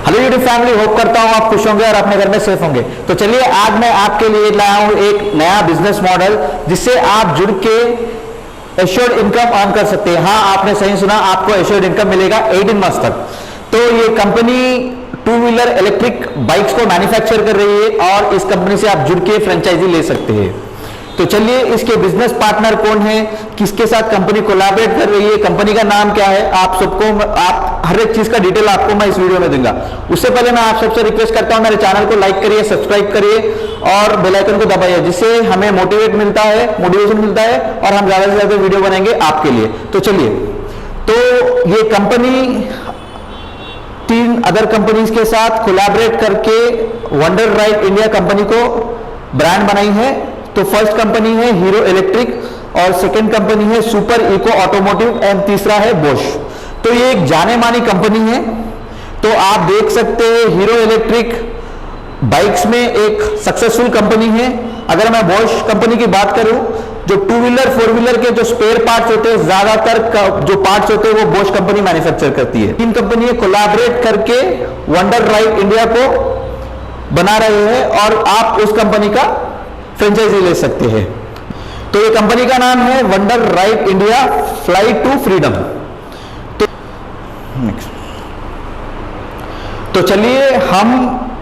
Hello YouTube family, hope करता हूँ आप खुश होंगे और अपने घर में सेफ होंगे। तो चलिए आज मैं आपके लिए लाया हूँ एक नया बिजनेस मॉडल जिससे आप जुड़ के एश्योर्ड इनकम अर्न कर सकते हैं। हाँ, आपने सही सुना, आपको एश्योर्ड इनकम मिलेगा 18 मंथ्स तक। तो ये company two wheeler electric bikes को मैन्युफैक्चर कर रही है और इस कंपनी से आप जुड़ के फ्रेंचाइजी ले सकते हैं। तो चलिए इसके बिजनेस पार्टनर कौन है, किसके साथ कंपनी कोलैबोरेट कर रही है, कंपनी का नाम क्या है, आप सबको आप हर एक चीज का डिटेल आपको मैं इस वीडियो में दूंगा। उससे पहले मैं आप सबसे रिक्वेस्ट करता हूं मेरे चैनल को लाइक करिए, सब्सक्राइब करिए और बेल आइकन को दबाइए, जिससे हमें मोटिवेशन मिलता है और हम ज्यादा से ज्यादा वीडियो बनाएंगे आपके लिए। तो चलिए, तो ये कंपनी 3 अदर कंपनीज के साथ कोलैबोरेट करके वंडर राइड इंडिया कंपनी को ब्रांड बनाई है। तो फर्स्ट कंपनी है हीरो इलेक्ट्रिक और सेकंड कंपनी है सुपर इको ऑटोमोटिव एंड तीसरा है बोश। तो ये एक जाने मानी कंपनी है। तो आप देख सकते हैं हीरो इलेक्ट्रिक बाइक्स में एक सक्सेसफुल कंपनी है। अगर मैं बोश कंपनी की बात करूं, जो 2 व्हीलर 4 व्हीलर के जो स्पेयर पार्ट्स होते हैं, ज्यादातर जो पार्ट्स होते हैं वो बोश कंपनी मैन्युफैक्चर करती है। 3 कंपनी कोलैबोरेट करके वंडर राइड इंडिया को बना रहे हैं और आप उस कंपनी का फ्रेंचाइजी ले सकते हैं। तो ये कंपनी का नाम है wonder ride India fly to freedom. तो चलिए हम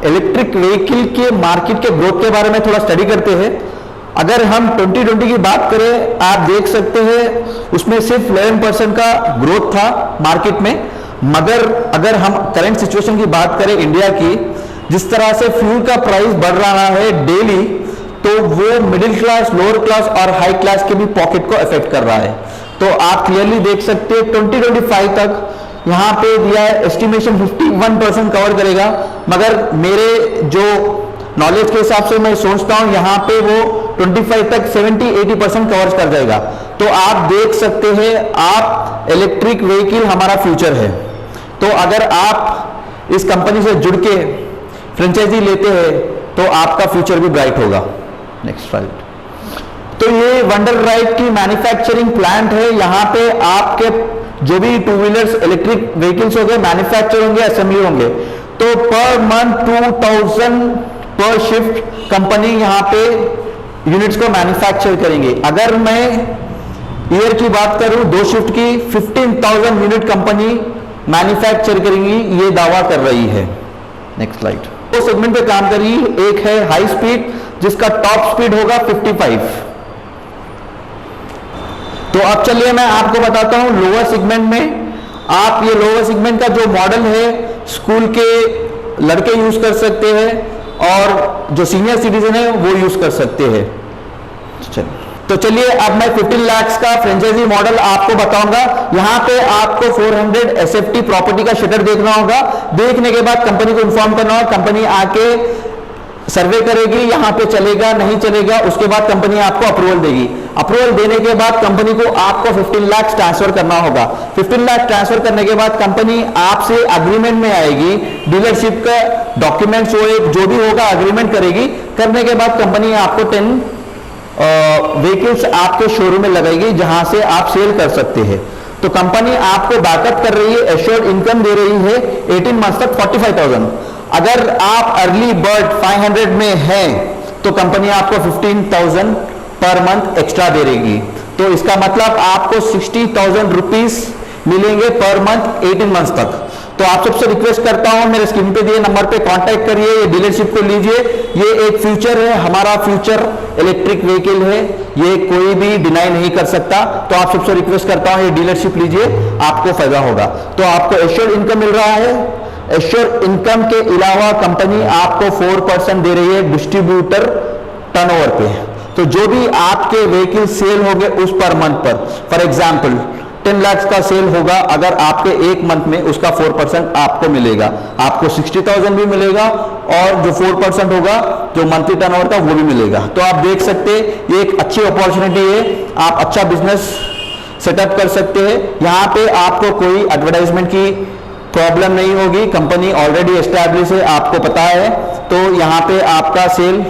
इलेक्ट्रिक व्हीकल के मार्केट के ग्रोथ के बारे में थोड़ा स्टडी करते हैं। अगर हम 2020 की बात करें, आप देख सकते हैं उसमें सिर्फ 11% का ग्रोथ था मार्केट में। मगर अगर हम करंट सिचुएशन की बात करें इंडिया की, जिस तरह से फ्यूल का प्राइस बढ़ रहा है डेली, तो वो मिडिल क्लास, लोअर क्लास और हाई क्लास के भी पॉकेट को अफेक्ट कर रहा है। तो आप क्लियरली देख सकते हैं 2025 तक यहाँ पे दिया है एस्टिमेशन 51% कवर करेगा, मगर मेरे जो नॉलेज के हिसाब से मैं सोचता हूँ यहाँ पे वो 25 तक 70-80% कवर कर जाएगा। तो आप देख सकते हैं, आप इलेक्ट्रिक व्हीकल हमारा फ्यूचर है। तो अगर आप इस कंपनी से जुड़ के फ्रेंचाइजी लेते हैं तो आपका फ्यूचर भी ब्राइट होगा। Next slide. तो ये वंडर राइड की मैन्युफैक्चरिंग प्लांट है। यहाँ पे आपके जो भी 2 व्हीलर्स इलेक्ट्रिक व्हीकल्स होंगे मैन्युफैक्चर होंगे, असेंबली होंगे। तो पर मंथ 2000 पर शिफ्ट कंपनी यहाँ पे यूनिट्स को मैन्युफैक्चर करेंगे। अगर मैं ईयर की बात करूं, 2 शिफ्ट की 15,000 यूनिट कंपनी मैन्युफैक्चर करेंगी, ये दावा कर रही है। Next slide. दो सेगमेंट पे काम कर रही है। एक है हाई स्पीड, जिसका टॉप स्पीड होगा 55। तो अब चलिए मैं आपको बताता हूं लोअर सेगमेंट में। आप ये लोअर सेगमेंट का जो मॉडल है, स्कूल के लड़के यूज कर सकते हैं और जो सीनियर सिटीजन है वो यूज कर सकते हैं। तो चलिए अब मैं 15 लाख का फ्रेंचाइजी मॉडल आपको बताऊंगा। यहां पे आपको 400 एसएफटी प्रॉपर्टी का शटर देखना होगा। देखने के बाद कंपनी को इन्फॉर्म करना होगा, कंपनी आके सर्वे करेगी, यहाँ पे चलेगा नहीं चलेगा, उसके बाद कंपनी आपको अप्रूवल देगी। अप्रूवल देने के बाद कंपनी को आपको 15 लाख ट्रांसफर करना होगा। 15 लाख ट्रांसफर करने के बाद कंपनी आपसे अग्रीमेंट में आएगी, डीलरशिप का डॉक्यूमेंट्स वो एक जो भी होगा अग्रीमेंट करेगी। करने के बाद कंपनी आपको 10 व्हीकल्स आपके शोरूम में लगाएगी, जहां से आप सेल कर सकते हैं। तो कंपनी आपको बैकअप कर रही है, एश्योर्ड इनकम दे रही है 18 मंथ्स तक 45,000। अगर आप अर्ली बर्ड 500 में हैं तो कंपनी आपको 15,000 पर मंथ एक्स्ट्रा दे देगी। तो इसका मतलब आपको 60,000 रुपीज मिलेंगे पर मंथ 18 मंथ्स तक। तो आप सबसे रिक्वेस्ट करता हूं, मेरे स्क्रीन पे दिए नंबर पे कांटेक्ट करिए, ये डीलरशिप को लीजिए। ये एक फ्यूचर है, हमारा फ्यूचर इलेक्ट्रिक व्हीकल है, ये कोई भी डिनाई नहीं कर सकता। तो आप सबसे रिक्वेस्ट करता हूं ये डीलरशिप लीजिए, आपको फायदा होगा। तो आपको एश्योर्ड इनकम मिल रहा है। एश्योर्ड इनकम के अलावा कंपनी आपको 4% दे रही है डिस्ट्रीब्यूटर टर्नओवर पे। तो जो भी आपके व्हीकल सेल होंगे उस पर मंथ पर, फॉर एग्जाम्पल 10 लाख का सेल होगा, अगर आपके एक मंथ में उसका 4% आपको मिलेगा, आपको 60,000 भी मिलेगा और जो 4% होगा जो मंथली टर्नओवर का वो भी मिलेगा। तो आप देख सकते हैं ये एक अच्छी अपॉर्चुनिटी है, आप अच्छा बिजनेस सेटअप कर सकते हैं। यहाँ पे आपको कोई एडवर्टाइजमेंट की प्रॉब्लम नहीं होगी, कंपनी ऑलरेडी एस्टैब्लिश है, आपको पता है। तो यहाँ पे आपका सेल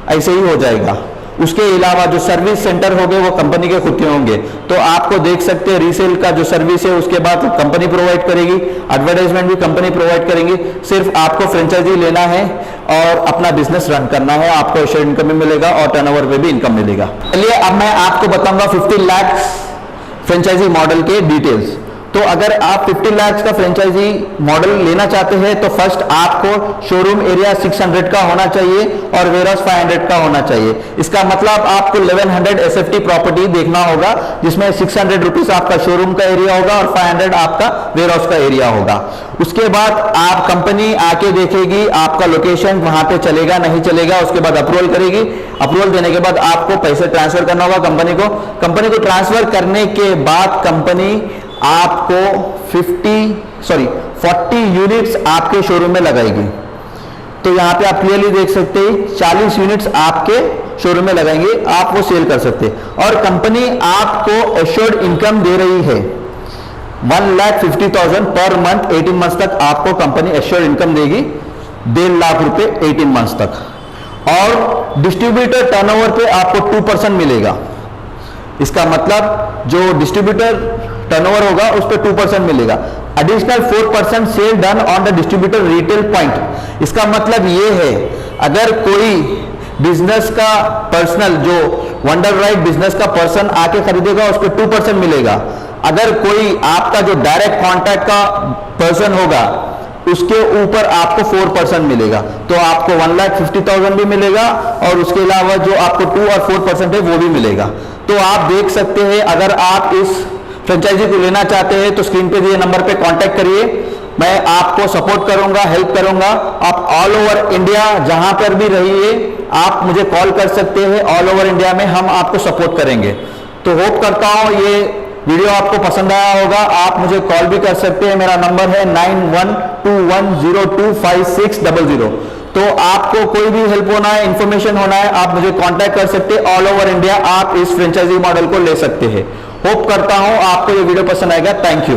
ऐसे ही हो जाएगा। उसके अलावा जो सर्विस सेंटर होंगे वो कंपनी के खुद के होंगे। तो आपको देख सकते हैं रीसेल का जो सर्विस है उसके बाद कंपनी प्रोवाइड करेगी, एडवर्टाइजमेंट भी कंपनी प्रोवाइड करेंगी। सिर्फ आपको फ्रेंचाइजी लेना है और अपना बिजनेस रन करना है, आपको एश्योर्ड इनकम भी मिलेगा और टर्नओवर पे भी इनकम मिलेगा। चलिए अब मैं आपको बताऊंगा 15 लाख फ्रेंचाइजी मॉडल के डिटेल्स। तो अगर आप 15 लाख का फ्रेंचाइजी मॉडल लेना चाहते हैं तो फर्स्ट आपको शोरूम एरिया 600 का होना चाहिए और वेयरहाउस 500 का होना चाहिए। इसका मतलब आपको 1100 एसएफटी प्रॉपर्टी देखना होगा, जिसमें 600 रुपीज आपका शोरूम का एरिया होगा और 500 आपका वेयरहाउस का एरिया होगा। उसके बाद आप कंपनी आके देखेगी आपका लोकेशन वहां पे चलेगा नहीं चलेगा, उसके बाद अप्रूवल करेगी। अप्रूवल देने के बाद आपको पैसे ट्रांसफर करना होगा कंपनी को। कंपनी को ट्रांसफर करने के बाद कंपनी आपको 40 यूनिट्स आपके शोरूम में लगाएगी। तो यहां पे आप क्लियरली देख सकते हैं 40 यूनिट्स आपके शोरूम में लगाएंगे, आप वो सेल कर सकते हैं। और कंपनी आपको एश्योर्ड इनकम दे रही है 1,50,000 पर मंथ, 18 मंथ्स तक आपको कंपनी एश्योर्ड इनकम देगी 1.5 लाख रुपए 18 मंथ्स तक। और डिस्ट्रीब्यूटर टर्नओवर पे आपको 2% मिलेगा। इसका मतलब जो डिस्ट्रीब्यूटर टर्नओवर होगा उस पर 2% मिलेगा। Additional 4% sale done on the distributor retail point. इसका मतलब ये है अगर कोई बिजनेस का पर्सनल जो वंडर राइड बिजनेस का पर्सन आके खरीदेगा उस पर 2% मिलेगा। अगर कोई आपका जो डायरेक्ट कॉन्टैक्ट का पर्सन होगा उसके ऊपर आपको 4% मिलेगा। तो आपको 1,50,000 भी मिलेगा और उसके अलावा जो आपको 2 और 4% है वो भी मिलेगा। तो आप देख सकते हैं अगर आप इस फ्रेंचाइजी को लेना चाहते हैं तो स्क्रीन पे दिए नंबर पे कांटेक्ट करिए, मैं आपको सपोर्ट करूंगा, हेल्प करूंगा। आप ऑल ओवर इंडिया जहां पर भी रहिए आप मुझे कॉल कर सकते हैं, ऑल ओवर इंडिया में हम आपको सपोर्ट करेंगे। तो होप करता हूं ये वीडियो आपको पसंद आया होगा। आप मुझे कॉल भी कर सकते हैं, मेरा नंबर है 9121025600। तो आपको कोई भी हेल्प होना है, इंफॉर्मेशन होना है, आप मुझे कांटेक्ट कर सकते हैं। ऑल ओवर इंडिया आप इस फ्रेंचाइजी मॉडल को ले सकते हैं। होप करता हूं आपको ये वीडियो पसंद आएगा। Thank you.